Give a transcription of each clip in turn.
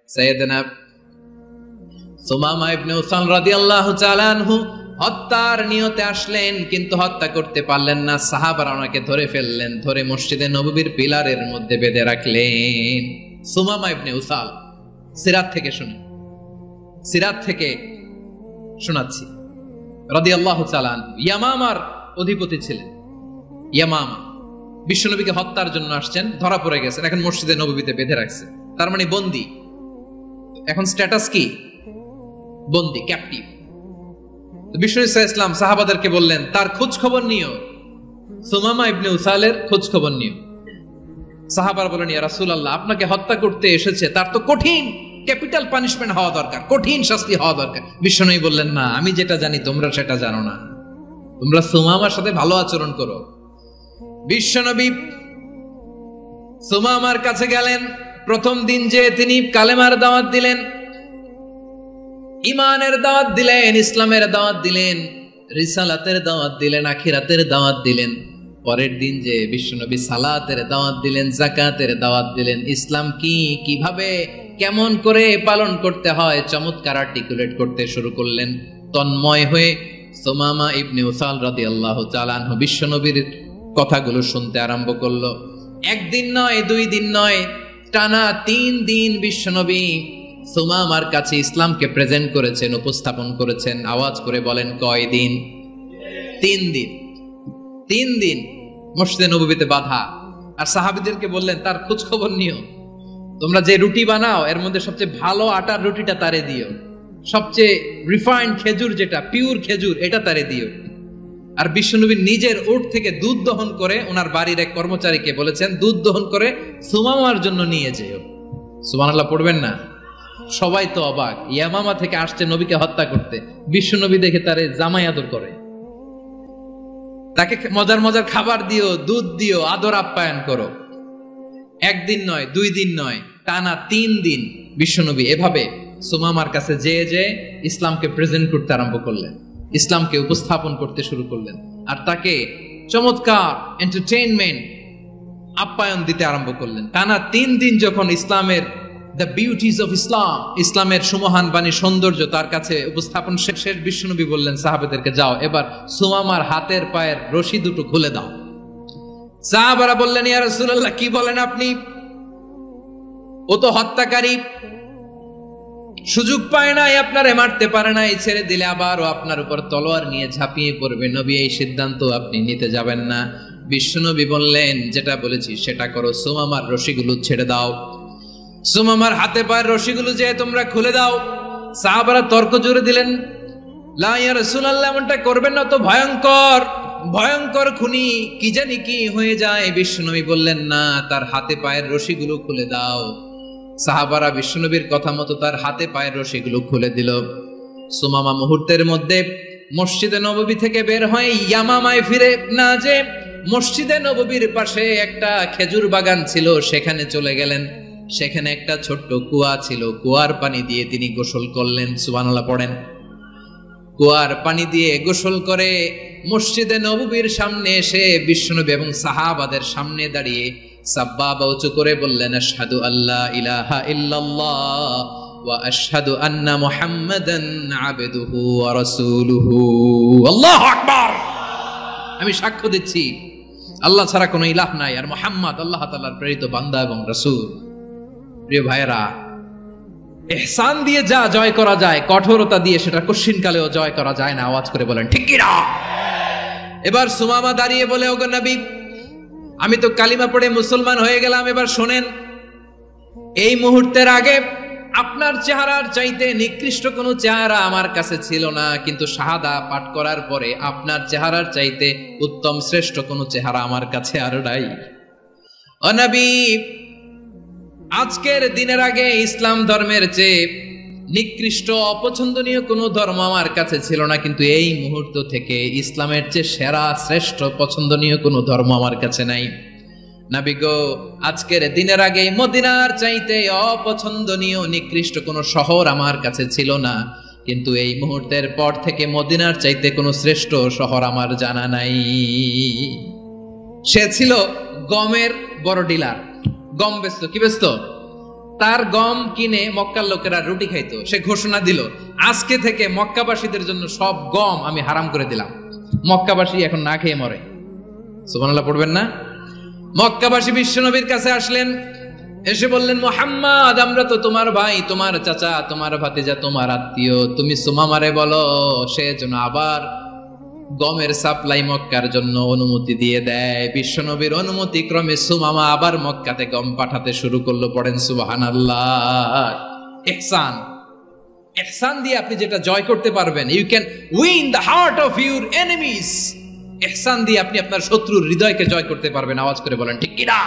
সাইয়েদনা সুমামা ইবনে উসাল রাদিয়াল্লাহু তাআলা আনহু হত্যার নিয়তে আসলেন, কিন্তু হত্যা করতে পারলেন না। সাহাবারা ওনাকে ধরে ফেললেন, ধরে মসজিদে নববীর পিলারের মধ্যে বেঁধে রাখলেন। সুমামা ইবনে উসাল, সিরাত থেকে শুনি, সিরাত থেকে শোনাচ্ছি রাদিয়াল্লাহু তাআলা আনহু। ইয়ামামার অধিপতি ছিলেন। ইয়ামামা বিশ্বনবীকে হত্যার জন্য আসছেন, ধরা পড়ে গেছেন, এখন মসজিদে নববীতে বেঁধে রাখছে, তার মানে বন্দী। এখন স্ট্যাটাস কি? বন্দী, ক্যাপটিভ। বিশ্বনবী সাল্লাল্লাহু আলাইহি ওয়াসাল্লাম সাহাবাদেরকে বললেন, তার খোঁজ খবর নিও, সুমামা ইবনে উসালের খোঁজ খবর নিও। সাহাবারা বলেন, ইয়া রাসূলুল্লাহ, আপনাকে হত্যা করতে এসেছে, তার তো কঠিন ক্যাপিটাল পানিশমেন্ট হওয়া দরকার, কঠিন শাস্তি হওয়া দরকার। বিশ্বনবী বললেন, না, আমি যেটা জানি তোমরা সেটা জানো না, তোমরা সুমামার সাথে ভালো আচরণ করো। বিশ্বনবী সুমামার কাছে গেলেন। প্রথম দিন যে তিনি কালেমার দাওয়াত দিলেন, ইমানের দাওয়াত দিলেন, ইসলামের দাওয়াত দিলেন, রিসালাতের দাওয়াত দিলেন, আখিরাতের দাওয়াত দিলেন। পরের দিন যে বিশ্বনবী সালাতের দাওয়াত দিলেন, যাকাতের দাওয়াত দিলেন, ইসলাম কি, কিভাবে, কেমন করে পালন করতে হয় চমৎকার আর্টিকুলেট করতে শুরু করলেন। তন্ময় হয়ে সুমামা ইবনে উসাল রাদিয়াল্লাহু তাআলা আনহু বিশ্বনবীর কথাগুলো শুনতে আরম্ভ করলো। একদিন নয়, 2 দিন নয়, টানা 3 দিন বিশ্বনবী সুমামার কাছে ইসলামকে প্রেজেন্ট করেছেন, উপস্থাপন করেছেন। আওয়াজ করে বলেন, কয় দিন? 3 দিন। 3 দিন মসজিদে নববীতে বাঁধা। আর সাহাবীদেরকে বললেন, তার খোঁজ খবর নিও, তোমরা যে রুটি বানাও এর মধ্যে সবচেয়ে ভালো আটার রুটিটা তারে দিও, সবচেয়ে রিফাইন্ড খেজুর, যেটা পিওর খেজুর, এটা তারে দিও। আর বিশ্বনবী নিজের উট থেকে দুধ দহন করে ওনার বাড়ির এক কর্মচারীকে বলেছেন, দুধ দহন করে সুমামার জন্য নিয়ে যেও। সুবহানাল্লাহ পড়বেন না? সবাই তো অবাক, ইয়ামামা থেকে আসছে নবীকে হত্যা করতে, বিশ্বনবী দেখে তারে জামাই আদর করে, তাকে মজার মজার খাবার দিও, দুধ দিও, আদর আপ্যায়ন করো। 1 দিন নয়, 2 দিন নয়, টানা 3 দিন বিশ্বনবী এভাবে সুমামার কাছে যেয়ে ইসলামকে প্রেজেন্ট করতে আরম্ভ করলেন, ইসলামকে উপস্থাপন করতে শুরু করলেন। আর তাকে চমৎকার এন্টারটেইনমেন্ট, আপ্যায়ন দিতে আরম্ভ করলেন। টানা 3 দিন যখন ইসলামের দ্য বিউটিজ অফ ইসলাম, ইসলামের সুমহান বাণী, সৌন্দর্য তার কাছে উপস্থাপন শেষ, বিশ্বনবী বললেন সাহাবাদেরকে, যাও এবার সুমামার হাতের পায়ের রশি দুটো খুলে দাও। সাহাবারা বললেন, ইয়া রাসূলুল্লাহ, কি বলেন আপনি? ও তো হত্যাকারী, সুযোগ পায় নাই, আপনারে মারতে পারে নাই, ছেড়ে দিলে আবার ও আপনার উপর তলোয়ার নিয়ে ঝাঁপিয়ে পড়বে। নবী, এই সিদ্ধান্ত আপনি নিতে যাবেন না। বিশ্বনবী বললেন, যেটা বলেছি সেটা করো, সুমামার রশিগুলো ছেড়ে দাও, সুমামার হাতে পায়ের রশিগুলো যে তোমরা খুলে দাও। সাহাবারা তর্ক জুড়ে দিলেন, লা ইয়া রাসূলুল্লাহ, এমনটা করবেন না, তো ভয়ঙ্কর, ভয়ঙ্কর খুনি, কি জানি কি হয়ে যায়। বিশ্বনবী বললেন, না, তার হাতে পায়ের রশিগুলো খুলে দাও। সাহাবারা বিশ্বনবীর কথা মতো তার হাতে পায়ের রশিগুলো খুলে দিল। সুমামা মুহূর্তের মধ্যে মসজিদে নববী থেকে বের হয়ে ইয়ামামায় ফিরে না যে মসজিদে নববীর পাশে একটা খেজুর বাগান ছিল, সেখানে চলে গেলেন। সেখানে একটা ছোট্ট কুয়া ছিল, কুয়ার পানি দিয়ে তিনি গোসল করলেন। সুবহানাল্লাহ পড়েন। কুয়ার পানি দিয়ে গোসল করে মসজিদে নববীর সামনে এসে বিশ্বনবী এবং সাহাবাদের সামনে দাঁড়িয়ে সাব্বাবা উঁচু করে বললেন, আশহাদু আল্লা ইলাহা ইল্লাল্লাহ ওয়া আশহাদু আন্না মুহাম্মাদান আবদুহু ওয়া রাসূলুহু। আল্লাহু আকবার। আমি সাক্ষ্য দিচ্ছি আল্লাহ ছাড়া কোনো ইলাহ নাই, আর মুহাম্মদ আল্লাহ তাআলার প্রেরিত বান্দা এবং রাসূল। প্রিয় ভাইয়েরা, ইহসান দিয়ে যা জয় করা যায়, কঠোরতা দিয়ে সেটা কঠিনকালেও জয় করা যায় না। আওয়াজ করে বলেন ঠিক কি না? এবার সুমামা দাঁড়িয়ে বলে, ওগো নবী, আমি তো কালিমা পড়ে মুসলমান হয়ে গেলাম, এবার শোনেন, এই মুহূর্তের আগে আপনার চেহারার চাইতে নিকৃষ্ট কোনো চেহারা আমার কাছে ছিল না, কিন্তু শাহাদা পাঠ করার পরে আপনার চেহারার চাইতে উত্তম শ্রেষ্ঠ কোনো চেহারা আমার কাছে আর নাই। ও নবী, আজকের দিনের আগে ইসলাম ধর্মের চেয়ে নিকৃষ্ট অপছন্দনীয় কোনো ধর্ম আমার কাছে ছিল না, কিন্তু এই মুহূর্ত থেকে ইসলামের চেয়ে সেরা শ্রেষ্ঠ পছন্দনীয় কোনো ধর্ম আমার কাছে নাই। নবী গো, আজকের দিনের আগে মদিনার চাইতে অপছন্দনীয় নিকৃষ্ট কোনো শহর আমার কাছে ছিল না, কিন্তু এই মুহূর্তের পর থেকে মদিনার চাইতে কোনো শ্রেষ্ঠ শহর আমার জানা নাই। সে ছিল গমের বড় ডিলার, গম বেচতো। কি বেচতো? তার গম কিনে মক্কার লোকেরা রুটি খাইতো। সে ঘোষণা দিল, আজকে থেকে মক্কাবাসীদের জন্য সব গম আমি হারাম করে দিলাম, মক্কাবাসী এখন না খেয়ে মরে। সুবহানাল্লাহ পড়বেন না? মক্কাবাসী বিশ্বনবীর কাছে আসলেন, এসে বললেন, মুহাম্মদ, আমরা তো তোমার ভাই, তোমার চাচা, তোমার ভাতিজা, তোমার আত্মীয়, তুমি সুমামারে বলো সে যেন আবার গমের সাপ্লাই মক্কার জন্য অনুমতি দিয়ে দেয়। বিশ্বনবীর অনুমতি ক্রমে সুমামা আবার মক্কাতে গম পাঠাতে শুরু করলো। পড়েন সুবহানাল্লাহ। ইহসান, ইহসান দিয়ে আপনি যেটা জয় করতে পারবেন, you can win the heart of your enemies. ইহসান দিয়ে আপনি আপনার শত্রুর হৃদয়কে জয় করতে পারবেন। আওয়াজ করে বলেন ঠিক কিনা?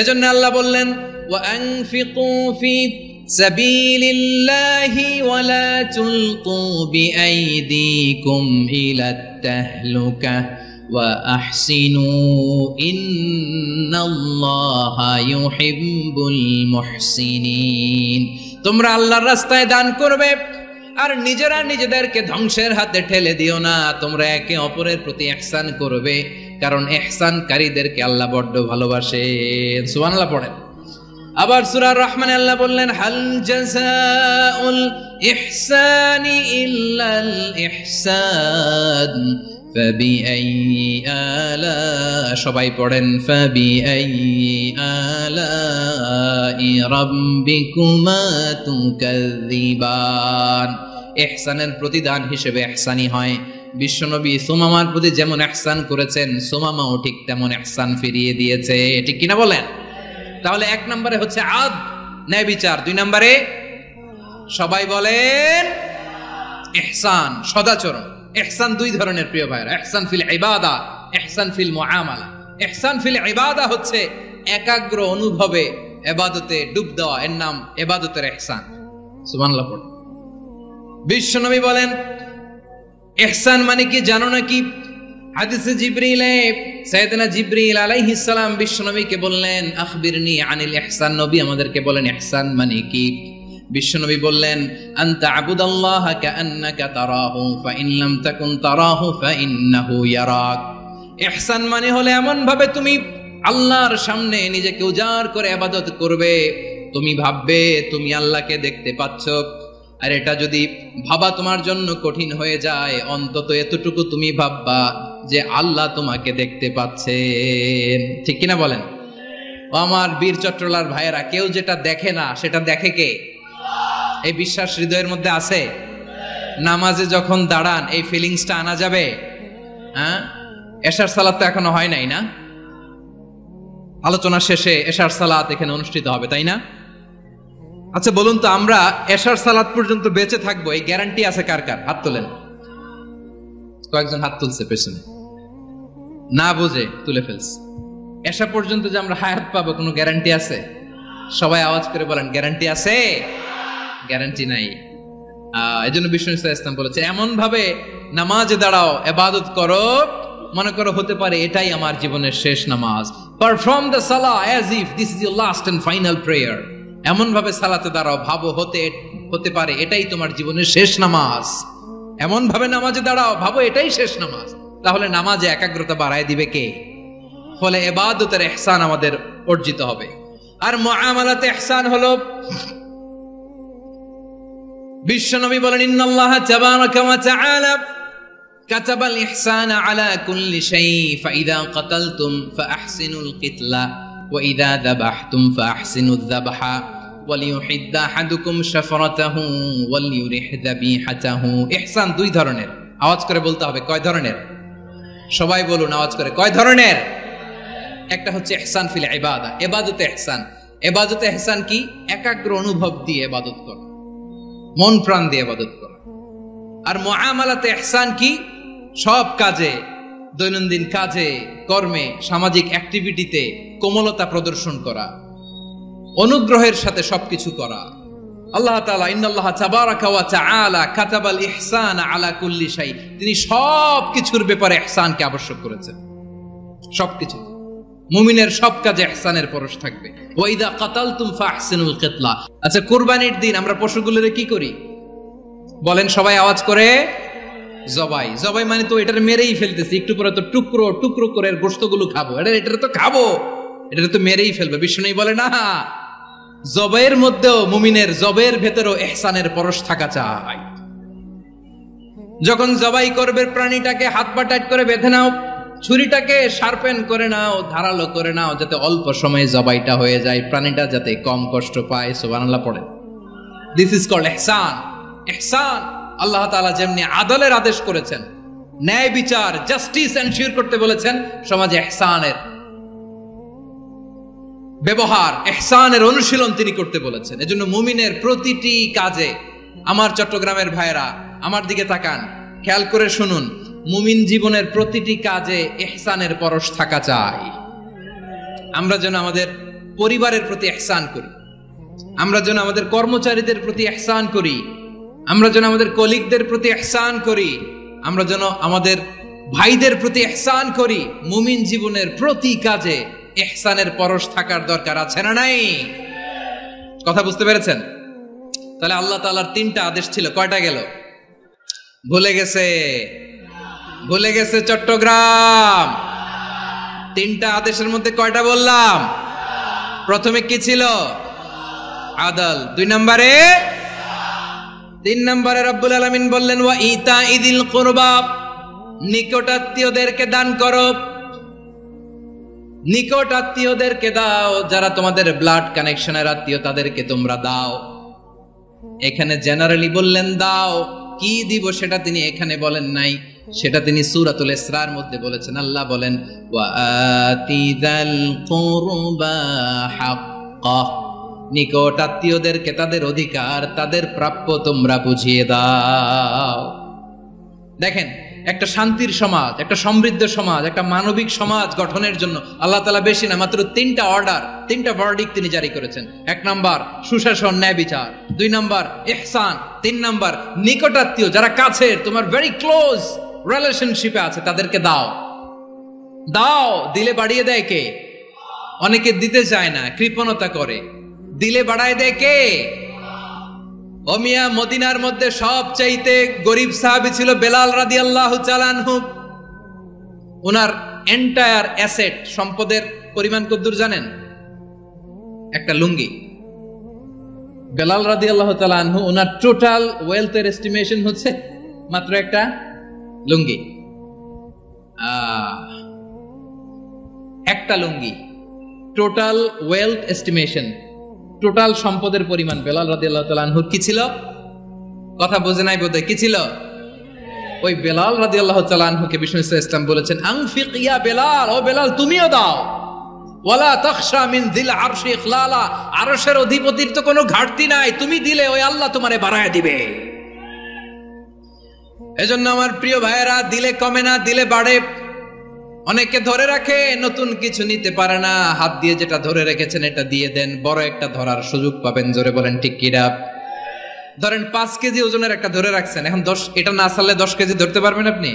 এজন্য আল্লাহ বললেন, ওয়া আনফিকু ফি সাবিলিল্লাহি ওয়া লা তুলকু বিআইদিকুম ইলাত তাহলুকা ওয়া আহসিনু ইন্নাল্লাহা ইউহিব্বুল মুহসিনিন। তোমরা আল্লাহর রাস্তায় দান করবে আর নিজেরা নিজেদেরকে ধ্বংসের হাতে ঠেলে দিও না। তোমরা একে অপরের প্রতি ইহসান করবে, কারণ ইহসানকারীদেরকে আল্লাহ বড্ড ভালোবাসেন। সুবহানাল্লাহ পড়েন। আবার সূরা রহমানে আল্লাহ বললেন, হাল জাযাউল ইহসানি ইল্লাল ইহসান ফাবিআইয়ি আলা, সবাই পড়েন, ফাবিআইয়ি আলাই রাব্বিকুমা তুকাযযিবান। ইহসানের প্রতিদান হিসেবে ইহসানি হয়। বিশ্বনবী সুমামার প্রতি যেমন ইহসান করেছেন, সুমামাও ঠিক তেমন ইহসান ফিরিয়ে দিয়েছে। ঠিক কিনা বলেন? তাহলে এক নম্বরে হচ্ছে আদ, ন্যায় বিচার। দুই নম্বরে সবাই বলেন ইহসান, সদাচরণ। ইহসান দুই ধরনের প্রিয় ভাইরা, ইহসান ফিল ইবাদা, ইহসান ফিল মুআমালা। ইহসান ফিল ইবাদা হচ্ছে একাগ্র অনুভবে ইবাদতে ডুব দেওয়া, এর নাম ইবাদতের ইহসান। সুবহানাল্লাহ পড়ুন। বিশ্বনবী বলেন ইহসান মানে কি জানো নাকি? হাদিসে জিবরিলে সাইয়েদনা জিবরিল আলাইহিস সালাম বিশ্বনবীকে বললেন, আখবিরনি আনিল ইহসান। নবী আমাদেরকে বলেন ইহসান মানে কি? বিশ্বনবী বললেন, আনতা আবুদাল্লাহা কাআন্নাকা তারাহু ফাইন লাম তাকুন তারাহু ফাইন্নাহু ইয়ারাক। ইহসান মানে হলো এমন ভাবে তুমি আল্লাহর সামনে নিজেকে উজাড় করে ইবাদত করবে, তুমি ভাববে তুমি আল্লাহকে দেখতে পাচ্ছ। আর এটা যদি ভাবা তোমার জন্য কঠিন হয়ে যায়, অন্তত এতটুকু তুমি ভাববা যে আল্লাহ তোমাকে দেখতে পাচ্ছেন। ঠিক কিনা বলেন? ও আমার বীর চট্টলার ভাইয়েরা, কেউ যেটা দেখে না সেটা দেখে কে? এই বিশ্বাস হৃদয়ের মধ্যে আছে? নামাজে যখন দাঁড়ান এই ফিলিংসটা আনা যাবে? হ্যাঁ, এশার সালাত তো এখনো হয় নাই না? আলোচনা শেষে এশার সালাত এখানে অনুষ্ঠিত হবে, তাই না? আচ্ছা বলুন তো, আমরা এশার সালাত পর্যন্ত বেঁচে থাকবো এই গ্যারান্টি আছে কার কার? হাত তোলেন। কয়েকজন হাত তুলছে পেছনে, না বুঝে তুলে ফেলছে। এশা পর্যন্ত যে আমরা হায়াত পাবো কোনো গ্যারান্টি আছে? সবাই আওয়াজ করে বলেন, গ্যারান্টি আছে? গ্যারান্টি নাই। এজন্য বিষ্ণু ইসলাম বলেছে, এমন ভাবে নামাজে দাঁড়াও, ইবাদত করো, মনে করো হতে পারে এটাই আমার জীবনের শেষ নামাজ। পারফর্ম দ্য সালাহ as if this is your last and final prayer. এমন ভাবে সালাতে দাঁড়াও, ভাবো হতে পারে এটাই তোমার জীবনের শেষ নামাজ। এমন ভাবে নামাজে দাঁড়াও, ভাবো এটাই শেষ নামাজ। তাহলে নামাজে একাগ্রতা বাড়ায় দিবে কে? ফলে ইবাদতের ইহসান আমাদের অর্জিত হবে। আর মুআমালাতে ইহসান হলো, বিশ্বনবী বলেন, ইন্নাল্লাহা তাবারাকা ওয়া তাআলা কাতাবাল ইহসানা আলা কুল্লি শাই ফাইদা কাতালতুম ফাআহসিনুল কিতলা ওয়া ইযা যাবাহতুম ফাআহসিনুয যাবহা ওয়ালিউহিদ্দা আহাদুকুম শাফরাতাহু ওয়ালিউরিহ যাবিহাতাহু। ইহসান দুই ধরনের। আওয়াজ করে বলতে হবে, কয় ধরনের? সবাই বলুন আওয়াজ করে, কয় ধরনের? একটা হচ্ছে ইহসান ফিল ইবাদা, ইবাদতে ইহসান। ইবাদতে ইহসান কি? একাগ্র অনুভব দিয়ে ইবাদত করা, মন প্রাণ দিয়ে ইবাদত করা। আর মুআমালাতে ইহসান কি? সব কাজে, দৈনন্দিন কাজে, কর্মে, সামাজিক অ্যাক্টিভিটিতে কোমলতা প্রদর্শন করা, অনুগ্রহের সাথে সবকিছু করা। আল্লাহ তাআলা ইন্নাল্লাহা তাবারাকা ওয়া তাআলা কাতাবাল ইহসানা আলা কুল্লি শাই, তিনি সব কিছুর ব্যাপারে ইহসানকে আবশ্যক করেছেন। সবকিছু, মুমিনের সব কাজে ইহসানের পরশ থাকবে। ওয়া ইযা কাতালতুম ফাহসিনুল কিতলা। আচ্ছা, কুরবানির দিন আমরা পশুগুলোরে কি করি? বলেন সবাই আওয়াজ করে, জবাই। জবাই মানে তো এটার মেরেই ফেলতেছি, একটু পরে তো টুকরো টুকরো করে গোশতগুলো খাবো, এটা তো খাবো, এটা তো মেরেই ফেলবে। বিষ্ণু বলে না, জবের মধ্যেও মুমিনের জবের ভেতরেও ইহসানের পরশ থাকা চাই। যখন জবাই করবে প্রাণীটাকে হাত পা টাইট করে বেঁধে নাও, ছুরিটাকে শার্পেন করে নাও, ধারালো করে নাও, যাতে অল্প সময়ে জবাইটা হয়ে যায়, প্রাণীটা যাতে কম কষ্ট পায়। সুবহানাল্লাহ পড়ে। দিস ইজ কল্ড ইহসান। ইহসান আল্লাহ তাআলা যেমনি আদলের আদেশ করেছেন, ন্যায় বিচার জাস্টিস এনশিওর করতে বলেছেন, সমাজে ইহসানের ব্যবহার, ইহসানের অনুশীলন তিনি করতে বলেছেন। এজন্য মুমিনের প্রতিটি কাজে, আমার চট্টগ্রামের ভাইরা আমার দিকে তাকান, খেয়াল করে শুনুন, মুমিন জীবনের প্রতিটি কাজে ইহসানের পরশ থাকা চাই। আমরা যেন আমাদের পরিবারের প্রতি ইহসান করি, আমরা যেন আমাদের কর্মচারীদের প্রতি ইহসান করি, আমরা যেন আমাদের কলিগদের প্রতি ইহসান করি, আমরা যেন আমাদের ভাইদের প্রতি ইহসান করি। মুমিন জীবনের প্রতি কাজে ইহসানের পরশ থাকার দরকার আছে না নাই? কথা বুঝতে পেরেছেন? তাহলে আল্লাহ তাআলার তিনটা আদেশ ছিল, কয়টা গেল? ভুলে গেছে চট্টগ্রাম। তিনটা আদেশের মধ্যে কয়টা বললাম? প্রথমে কি ছিল? আদল। 2 নম্বরে, 3 নম্বরে রব্বুল আলামিন বললেন ওয়া ইতাইদিল কুরবা, নিকটাত্মীয়দেরকে দান করো। নিকট আত্মীয়দেরকে দাও, যারা তোমাদের ব্লাড কানেকশনের আত্মীয় তাদেরকে তোমরা দাও। এখানে জেনারেলি বললেন দাও, কি দিব সেটা তিনি এখানে বলেন নাই, সেটা তিনি সূরাতুল ইসরার মধ্যে বলেছেন। আল্লাহ বলেন ওয়া আতিযাল কুরবা হাক্কা, নিকট আত্মীয়দেরকে তাদের অধিকার, তাদের প্রাপ্য তোমরা বুঝিয়ে দাও। দেখেন, একটা শান্তির সমাজ, একটা সমৃদ্ধ সমাজ, একটা মানবিক সমাজ গঠনের জন্য আল্লাহ তাআলা বেশি না, মাত্র 3টা অর্ডার, 3টা ভার্ডিক্ট তিনি জারি করেছেন। 1 নাম্বার সুশাসন, ন্যায় বিচার। 2 নাম্বার ইহসান। 3 নাম্বার নিকটাত্মীয়, যারা কাছের, তোমার ভেরি ক্লোজ রিলেশনশিপে আছে, তাদেরকে দাও। দাও, দিলে বাড়িয়ে দেয় কে? অনেকে দিতে চায় না, কৃপণতা করে। দিলে বাড়ায় দেয় কে? ও মিয়া, মদিনার মধ্যে সবচাইতে গরিব সাহাবী ছিল বেলাল রাদিয়াল্লাহু তাআলা আনহু। ওনার এন্টায়ার অ্যাসেট, সম্পদের পরিমাণ কতদূর জানেন? একটা লুঙ্গি। বেলাল রাদিয়াল্লাহু তাআলা আনহু, ওনার টোটাল ওয়েলথের এস্টিমেশন হচ্ছে মাত্র একটা লুঙ্গি। একটা লুঙ্গি, টোটাল ওয়েলথ এস্টিমেশন, টোটাল সম্পদের পরিমাণ বেলাল রাদিয়াল্লাহু তাআলা আনহুর কি ছিল? কথা বোঝে নাই বোধহয়। কি ছিল? ওই বেলাল রাদিয়াল্লাহু তাআলা আনহুকে বিষ্ণু ইসলাম বলেছেন আনফিক ইয়া বেলাল, ও বেলাল তুমিও দাও। ওয়ালা তাখশা মিন যিল আরশি ইখলালা, আরশের অধিপতির তো কোনো ঘাটতি নাই, তুমি দিলে ওই আল্লাহ তোমারে বাড়ায় দিবে। এজন্য আমার প্রিয় ভাইয়েরা, দিলে কমে না, দিলে বাড়ে। অনেকে ধরে রাখে, নতুন কিছু নিতে পারে না, হাত দিয়ে যেটা ধরে রেখেছেন এটা দিয়ে দেন, বড় একটা ধরার সুযোগ পাবেন। জোরে বলেন ঠিক কিনা? ধরেন 5 কেজি ওজনের একটা ধরে রাখছেন, এখন 10, এটা না ছাড়লে 10 কেজি ধরতে পারবেন আপনি?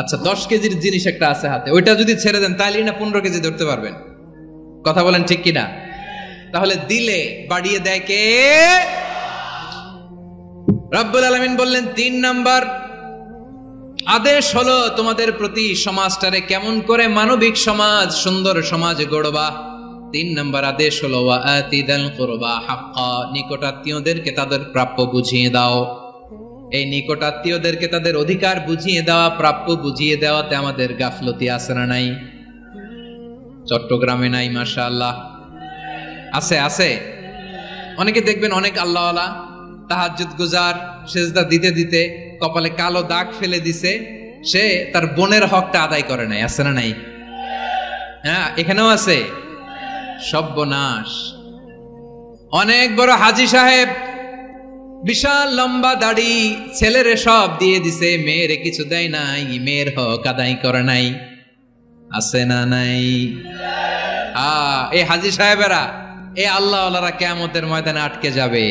আচ্ছা, 10 কেজির জিনিস একটা আছে হাতে, ওইটা যদি ছেড়ে দেন তাহলে না 15 কেজি ধরতে পারবেন? কথা বলেন ঠিক কিনা? তাহলে দিলে বাড়িয়ে দেয় কে? রব্বুল আলামিন বললেন 3 নাম্বার আদেশ হলো তোমাদের প্রতি সমাজটারে কেমন করে মানবিক সমাজ, সুন্দর সমাজ গড়বা। 3 নাম্বার আদেশ হলো ওয়া আতিদাল কুরবা হাক্কা, নিকটাত্মীয়দেরকে তাদের প্রাপ্য বুঝিয়ে দাও। এই নিকটাত্মীয়দেরকে তাদের অধিকার বুঝিয়ে দেওয়া, প্রাপ্য বুঝিয়ে দেওয়াতে আমাদের গাফলতি আছে না নাই? চট্টগ্রামে নাই? মাশাআল্লাহ আছে, আছে। অনেকে দেখবেন অনেক আল্লাহওয়ালা, তাহাজ্জুদ গুজার, সেজদা দিতে দিতে কপালে কালো দাগ ফেলে দিছে, সে তার বোনের হকটা আদায় করে নাই। আছে না নাই? হ্যাঁ, এখানেও আছে। সর্বনাশ। অনেক বড় হাজী সাহেব, বিশাল লম্বা দাড়ি, ছেলেরে সব দিয়ে দিছে, মেয়েরে কিছু দেয় নাই, মেয়ের হক আদায় করে নাই। আছে না নাই? এই হাজী সাহেবেরা, এই আল্লাহওয়ালারা কিয়ামতের ময়দানে আটকে যাবে।